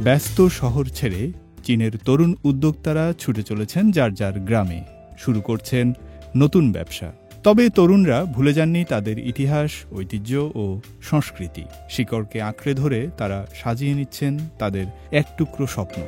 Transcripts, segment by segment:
ব্যস্ত শহর ছেড়ে চীনের তরুণ উদ্যোক্তারা ছুটে চলেছেন যার যার গ্রামে, শুরু করছেন নতুন ব্যবসা। তবে তরুণরা ভুলে যাননি তাদের ইতিহাস, ঐতিহ্য ও সংস্কৃতি। শিকড়কে আঁকড়ে ধরে তারা সাজিয়ে নিচ্ছেন তাদের এক টুকরো স্বপ্ন।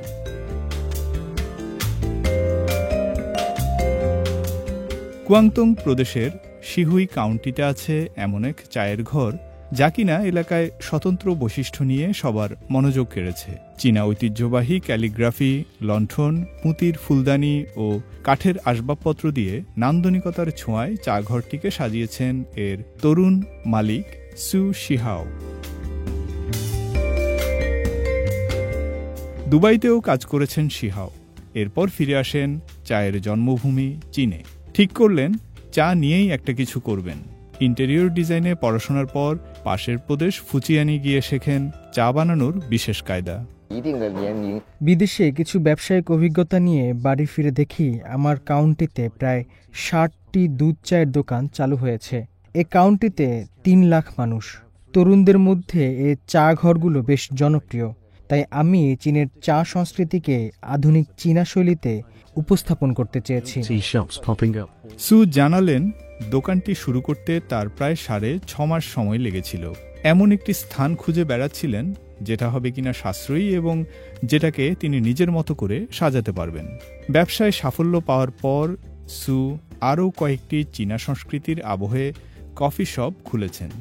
কুয়াংতুং প্রদেশের শিহুই কাউন্টিতে আছে এমন এক চায়ের ঘর যা কিনা এলাকায় স্বতন্ত্র বৈশিষ্ট্য নিয়ে সবার মনোযোগ কেড়েছে। চীনা ঐতিহ্যবাহী ক্যালিগ্রাফি, লণ্ঠন, পুঁতির ফুলদানি ও কাঠের আসবাবপত্র দিয়ে নান্দনিকতার ছোঁয়ায় চা ঘরটিকে সাজিয়েছেন এর তরুণ মালিক সু শিহাও। দুবাইতেও কাজ করেছেন শিহাও। এরপর ফিরে আসেন চায়ের জন্মভূমি চীনে। ঠিক করলেন চা নিয়েই একটা কিছু করবেন। ইন্টেরিয়র ডিজাইনে পড়াশোনার পর পাশের প্রদেশ ফুচিয়ানি গিয়ে শেখেন চা বানানোর বিশেষ কায়দা। বিদেশে কিছু ব্যবসায়িক অভিজ্ঞতা নিয়ে বাড়ি ফিরে দেখি আমার কাউন্টিতে প্রায় ৬০টি দুধ চায়ের দোকান চালু হয়েছে। এ কাউন্টিতে ৩ লাখ মানুষ। তরুণদের মধ্যে এ চা ঘরগুলো বেশ জনপ্রিয়। তাই আমি চীনের চা সংস্কৃতিকে আধুনিক চীনা শৈলীতে উপস্থাপন করতে চেয়েছি। সু জানালেন দোকানটি শুরু করতে তার প্রায় ৬.৫ মাস সময় লেগেছিল। এমন একটি স্থান খুঁজে বেড়াচ্ছিলেন যেটা হবে কিনা সাশ্রয়ী এবং যেটাকে তিনি নিজের মতো করে সাজাতে পারবেন। ব্যবসায় সাফল্য পাওয়ার পর সু আরও কয়েকটি চীনা সংস্কৃতির আবহে কফি শপ খুলেছেন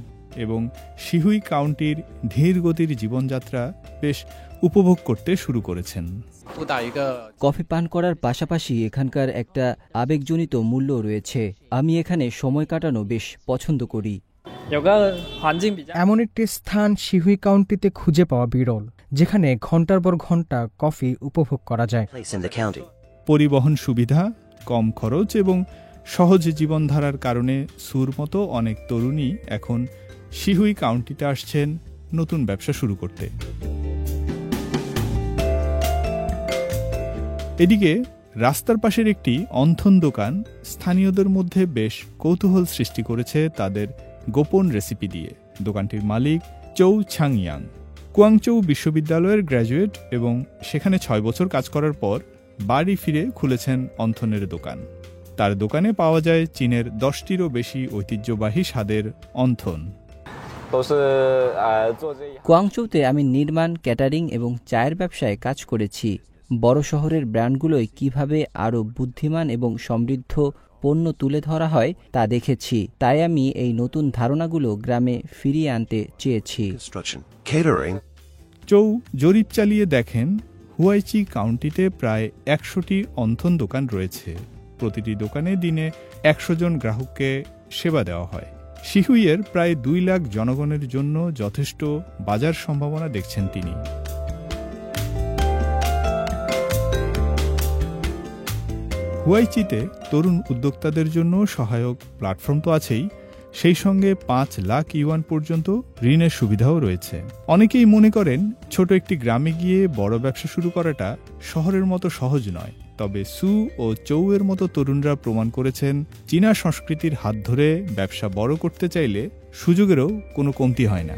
এবং শিহুই কাউন্টির ধীর গতির জীবনযাত্রা বেশ উপভোগ করতে শুরু করেছেন। কফি পান করার পাশাপাশি এখানকার একটা আবেগজনিত মূল্য রয়েছে। আমি এখানে সময় কাটানো বেশ পছন্দ করি। এমন একটি স্থান শিহুই কাউন্টিতে খুঁজে পাওয়া বিরল, যেখানে ঘন্টার পর ঘন্টা কফি উপভোগ করা যায়। পরিবহন সুবিধা, কম খরচ এবং সহজ জীবনধারার কারণে সুর মতো অনেক তরুণী এখন শিহুই কাউন্টিতে আসছেন নতুন ব্যবসা শুরু করতে। এদিকে রাস্তার পাশের একটি অন্থন দোকান স্থানীয়দের মধ্যে বেশ কৌতূহল সৃষ্টি করেছে তাদের গোপন রেসিপি দিয়ে। দোকানটির মালিক চৌ ছাংয়াং কুয়াংচৌ বিশ্ববিদ্যালয়ের গ্র্যাজুয়েট এবং সেখানে ৬ বছর কাজ করার পর বাড়ি ফিরে খুলেছেন অন্থনের দোকান। তার দোকানে পাওয়া যায় চীনের 10টিরও বেশি ঐতিহ্যবাহী স্বাদের অন্থন। কুয়াংচৌতে আমি নির্মাণ, ক্যাটারিং এবং চায়ের ব্যবসায় কাজ করেছি। বড় শহরের ব্র্যান্ডগুলোয় কিভাবে আরও বুদ্ধিমান এবং সমৃদ্ধ পণ্য তুলে ধরা হয় তা দেখেছি। তাই আমি এই নতুন ধারণাগুলো গ্রামে ফিরিয়ে আনতে চেয়েছি। চৌ জরিপ চালিয়ে দেখেন হুয়াইচি কাউন্টিতে প্রায় ১০০টি অন্থন দোকান রয়েছে। প্রতিটি দোকানে দিনে ১০০ জন গ্রাহককে সেবা দেওয়া হয়। শিহুইয়ের প্রায় ২ লাখ জনগণের জন্য যথেষ্ট বাজার সম্ভাবনা দেখছেন তিনি। হুয়াইচিতে তরুণ উদ্যোক্তাদের জন্য সহায়ক প্ল্যাটফর্ম তো আছেই, সেই সঙ্গে ৫ লাখ ইউয়ান পর্যন্ত ঋণের সুবিধাও রয়েছে। অনেকেই মনে করেন ছোট একটি গ্রামে গিয়ে বড় ব্যবসা শুরু করাটা শহরের মতো সহজ নয়। তবে সু ও চৌয়ের মতো তরুণরা প্রমাণ করেছেন চীনা সংস্কৃতির হাত ধরে ব্যবসা বড় করতে চাইলে সুযোগেরও কোনো কমতি হয় না।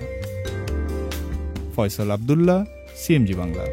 ফয়সাল আব্দুল্লাহ, সিএমজি বাংলা।